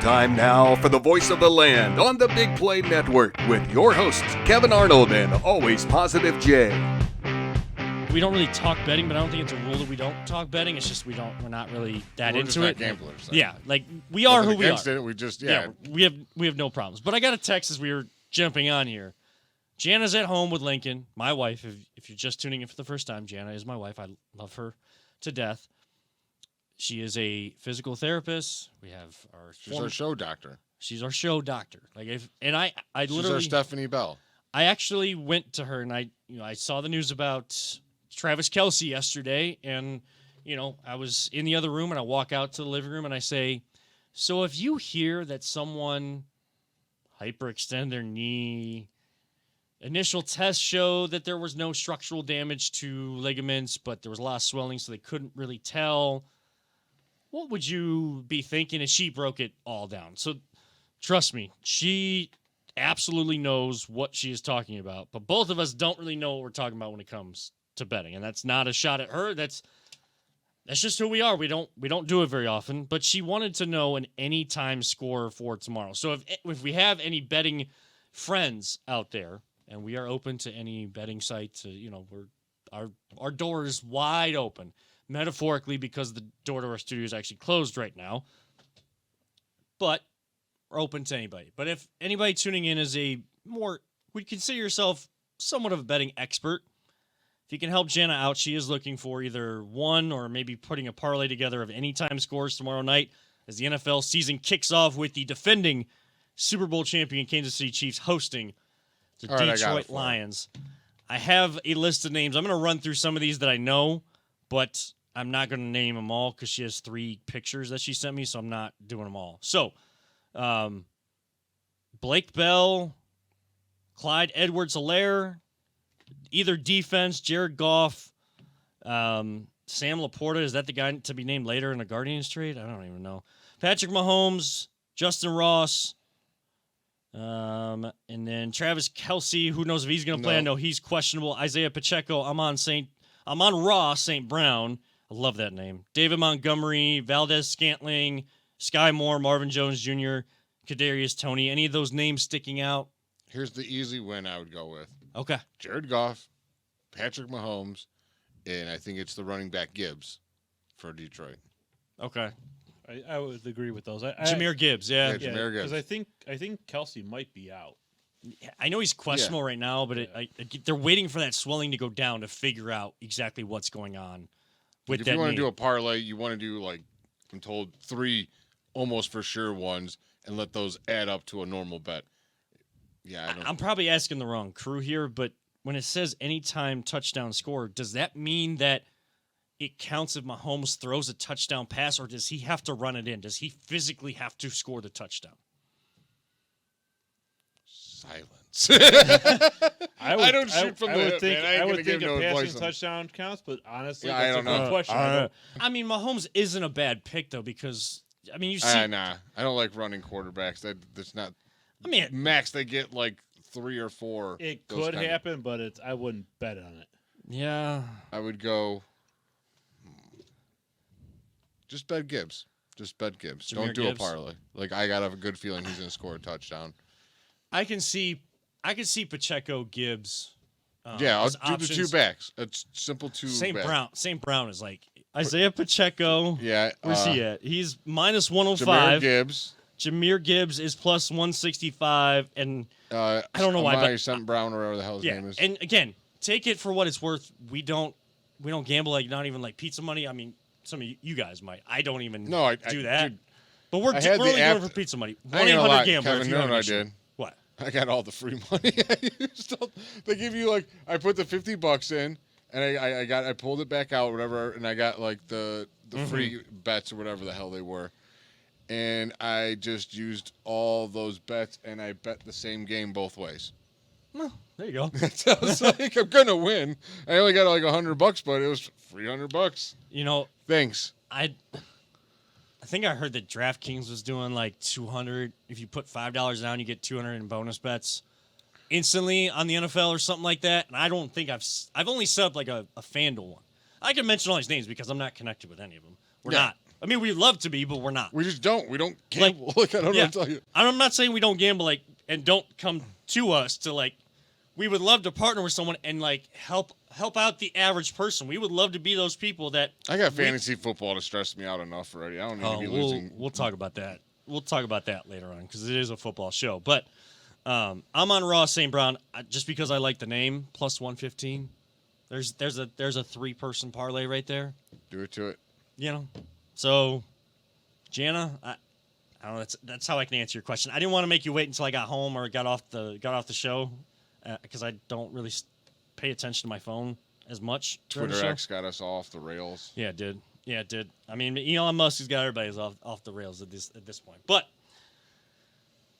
Time now for the voice of the land on the Big Play Network with your hosts, Kevin Arnold and Always Positive Jay. We don't really talk betting, but I don't think it's a rule that we don't talk betting. It's just we're not really that into it. We're gamblers. Yeah, like we are who we are. It, we just we have no problems. But I got a text as we were jumping on here. Jana's at home with Lincoln, my wife. If you're just tuning in for the first time, Jana is my wife. I love her to death. She is a physical therapist. We have she's our show doctor. She's our show doctor. Like I literally she's our Stephanie Bell. I actually went to her and I saw the news about Travis Kelce yesterday, and I was in the other room and I walk out to the living room and I say, so if you hear that someone hyperextend their knee, initial tests show that there was no structural damage to ligaments, but there was a lot of swelling, so they couldn't really tell. What would you be thinking? And she broke it all down. So trust me, she absolutely knows what she is talking about. But both of us don't really know what we're talking about when it comes to betting. And that's not a shot at her. That's just who we are. We don't do it very often. But she wanted to know an anytime score for tomorrow. So if we have any betting friends out there, and we are open to any betting site, our door is wide open. Metaphorically, because the door to our studio is actually closed right now. But we're open to anybody. But if anybody tuning in is would consider yourself somewhat of a betting expert, if you can help Jana out, she is looking for either one or maybe putting a parlay together of anytime scores tomorrow night as the NFL season kicks off with the defending Super Bowl champion Kansas City Chiefs hosting the Detroit Lions. I have a list of names. I'm going to run through some of these that I know, but I'm not going to name them all because she has 3 pictures that she sent me, so I'm not doing them all. So, Blake Bell, Clyde Edwards-Helaire, either defense, Jared Goff, Sam Laporta, is that the guy to be named later in a Guardians trade? I don't even know. Patrick Mahomes, Justin Ross, and then Travis Kelce, who knows if he's going to play? I know he's questionable. Isaiah Pacheco, Amon-Ra St. Brown. I love that name. David Montgomery, Valdez Scantling, Sky Moore, Marvin Jones Jr., Kadarius Toney. Any of those names sticking out? Here's the easy win I would go with. Okay. Jared Goff, Patrick Mahomes, and I think it's the running back Gibbs for Detroit. Okay. I would agree with those. Jahmyr Gibbs, yeah. Jahmyr Gibbs. Because I think Kelce might be out. I know he's questionable right now, but they're waiting for that swelling to go down to figure out exactly what's going on with that knee. If you want to do a parlay, you want to do, I'm told, 3 almost for sure ones and let those add up to a normal bet. Yeah, I'm probably asking the wrong crew here, but when it says anytime touchdown score, does that mean that it counts if Mahomes throws a touchdown pass, or does he have to run it in? Does he physically have to score the touchdown? Silence. I don't shoot from the hip, man. I would think a passing touchdown counts, but honestly, that's I don't know. Question. I mean, Mahomes isn't a bad pick, though, because, you see... Nah. I don't like running quarterbacks. That's not... max, they get 3 or 4. It could happen, but I wouldn't bet on it. Yeah. I would go... Just bet Gibbs. Jahmyr Don't do Gibbs. a parlay. I got a good feeling he's going to score a touchdown. I can see Pacheco, Gibbs. I'll do the 2 backs. It's simple 2 backs. St. Brown is Isaiah Pacheco. Yeah. Where's he at? He's minus 105. Jahmyr Gibbs is plus 165, and I don't know why. But St. Brown or whatever the hell his name is. And again, take it for what it's worth. We don't gamble not even pizza money. I mean, some of you guys might. I don't even do that. Dude, but we're only doing it for pizza money. 1-800-GAMBLER. Kevin, you know what I did? What? I got all the free money. They give you I put the $50 in, and I pulled it back out, whatever, and I got the free bets or whatever the hell they were, and I just used all those bets, and I bet the same game both ways. Well, there you go. I was I'm gonna win. I only got $100, but it was $300. Thanks. I think I heard that DraftKings was doing 200. If you put $5 down, you get 200 in bonus bets instantly on the NFL or something like that. And I don't think I've only set up a FanDuel one. I can mention all these names because I'm not connected with any of them. We're not. I mean, we'd love to be, but we're not. We just don't. We don't gamble. Like, I don't know what to tell you. I'm not saying we don't gamble, like, and don't come to us to, like, we would love to partner with someone and, like, help out the average person. We would love to be those people that. I got fantasy football to stress me out enough already. I don't need to be losing. We'll talk about that. We'll talk about that later on because it is a football show. But I'm on Ross St. Brown just because I like the name, plus 115. There's a 3-person parlay right there. Do it to it. You know, so Jana, I don't know. That's how I can answer your question. I didn't want to make you wait until I got home or got off the show because I don't really pay attention to my phone as much. Twitter X got us off the rails. Yeah, it did. Yeah, it did. I mean, Elon Musk has got everybody off the rails at this point. But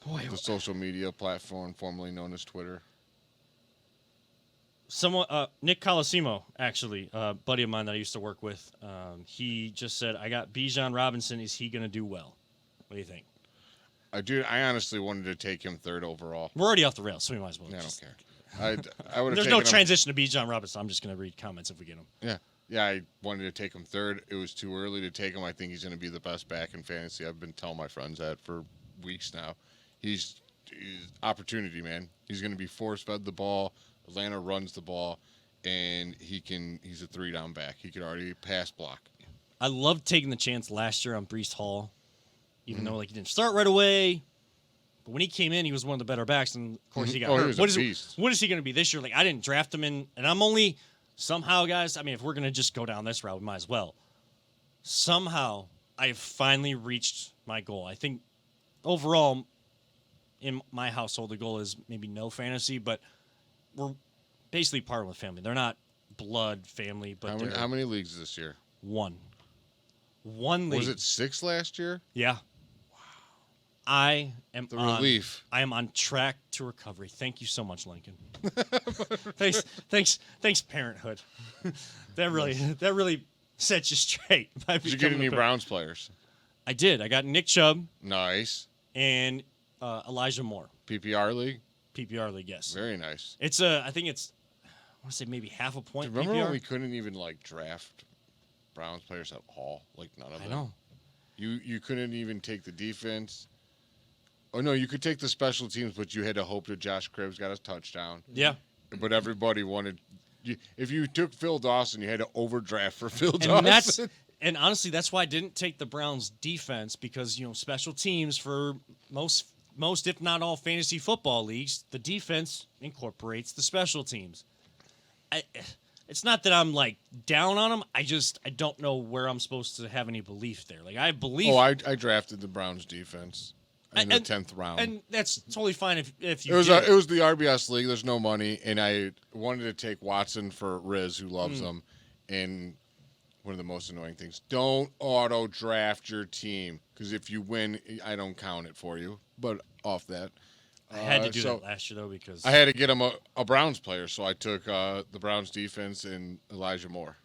boy, the social media platform formerly known as Twitter. Someone, Nick Colosimo, actually, a buddy of mine that I used to work with, he just said, I got Bijan Robinson. Is he going to do well? What do you think? I honestly wanted to take him 3rd overall. We're already off the rails, so we might as well. I don't care. I would have. There's no transition to Bijan Robinson. I'm just going to read comments if we get him. Yeah, I wanted to take him 3rd. It was too early to take him. I think he's going to be the best back in fantasy. I've been telling my friends that for weeks now. He's opportunity, man. He's going to be force-fed the ball. Atlanta runs the ball, and he's a 3-down back. He could already pass block. I loved taking the chance last year on Breece Hall, even though he didn't start right away. But when he came in, he was one of the better backs, and of course he got hurt. He was a beast. What is he going to be this year? Like, I didn't draft him in, and I'm only somehow, guys. I mean, if we're going to just go down this route, we might as well. Somehow, I have finally reached my goal. I think overall, in my household, the goal is maybe no fantasy, but we're basically part of the family. They're not blood family, but how many leagues this year? One league. Was it 6 last year? Yeah. Wow. I am relief. I am on track to recovery. Thank you so much, Lincoln. thanks, Parenthood. that really sets you straight. Did you get any Browns players? I did. I got Nick Chubb. Nice. And Elijah Moore. PPR league. PPR league, yes. Very nice. It's I think it's, I want to say maybe half a point. Remember PPR? when we couldn't even draft Browns players at all? None of them. I know. You couldn't even take the defense. Oh no, you could take the special teams, but you had to hope that Josh Cribbs got a touchdown. Yeah. But everybody wanted. If you took Phil Dawson, you had to overdraft for Phil Dawson. And honestly, that's why I didn't take the Browns defense because special teams for most if not all fantasy football leagues, the defense incorporates the special teams. It's not that I'm down on them. I don't know where I'm supposed to have any belief there. I believe. Oh, I drafted the Browns defense in the 10th round, and that's totally fine if you. It was the RBS league. There's no money, and I wanted to take Watson for Riz, who loves them, and. One of the most annoying things. Don't auto-draft your team, because if you win, I don't count it for you. But off that. I had to do that last year, though, because... I had to get him a Browns player, so I took the Browns defense and Elijah Moore.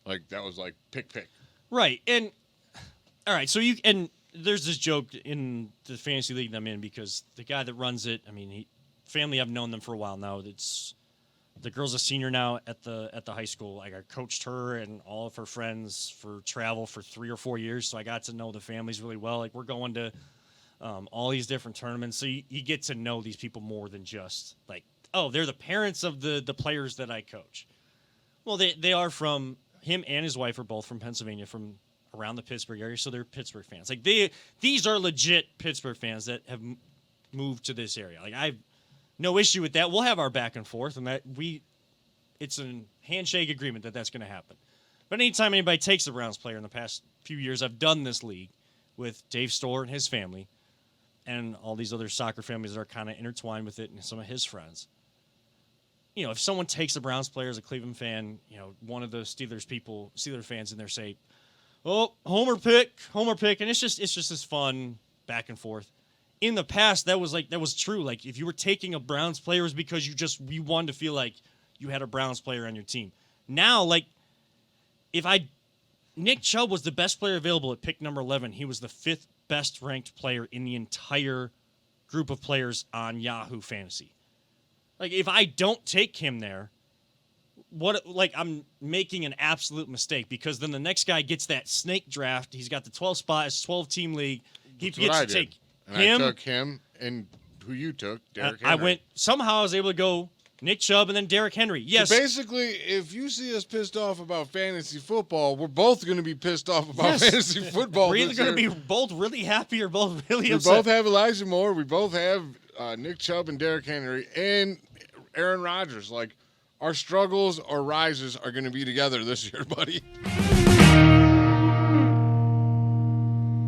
That was pick. Right, and... All right, so and there's this joke in the fantasy league that I'm in, because the guy that runs it, I mean, family, I've known them for a while now. The girl's a senior now at the high school. I coached her and all of her friends for travel for 3 or 4 years, so I got to know the families really well. We're going to all these different tournaments, so you get to know these people more than just they're the parents of the players that I coach. Well, they are from him and his wife are both from Pennsylvania, from around the Pittsburgh area, so they're Pittsburgh fans. These are legit Pittsburgh fans that have moved to this area. I've no issue with that. We'll have our back and forth, and it's a handshake agreement that's going to happen. But anytime anybody takes a Browns player in the past few years, I've done this league with Dave Storer and his family and all these other soccer families that are kind of intertwined with it and some of his friends. If someone takes a Browns player as a Cleveland fan, one of the Steeler fans in there say, oh, homer pick, and it's just this fun back and forth. In the past, that was true. If you were taking a Browns player, it was because you wanted to feel like you had a Browns player on your team. Now, Nick Chubb was the best player available at pick number 11. He was the 5th best ranked player in the entire group of players on Yahoo Fantasy. If I don't take him there, I'm making an absolute mistake because then the next guy gets that snake draft. He's got the 12 spot, it's 12-team league. He gets to take him. I took him and who you took, Derrick I Henry. somehow I was able to go Nick Chubb and then Derrick Henry. Yes. So basically, if you see us pissed off about fantasy football, we're both going to be pissed off about fantasy football. We're either going to be both really happy or both really upset. We both have Elijah Moore. We both have Nick Chubb and Derrick Henry and Aaron Rodgers. Like, our struggles or rises are going to be together this year, buddy.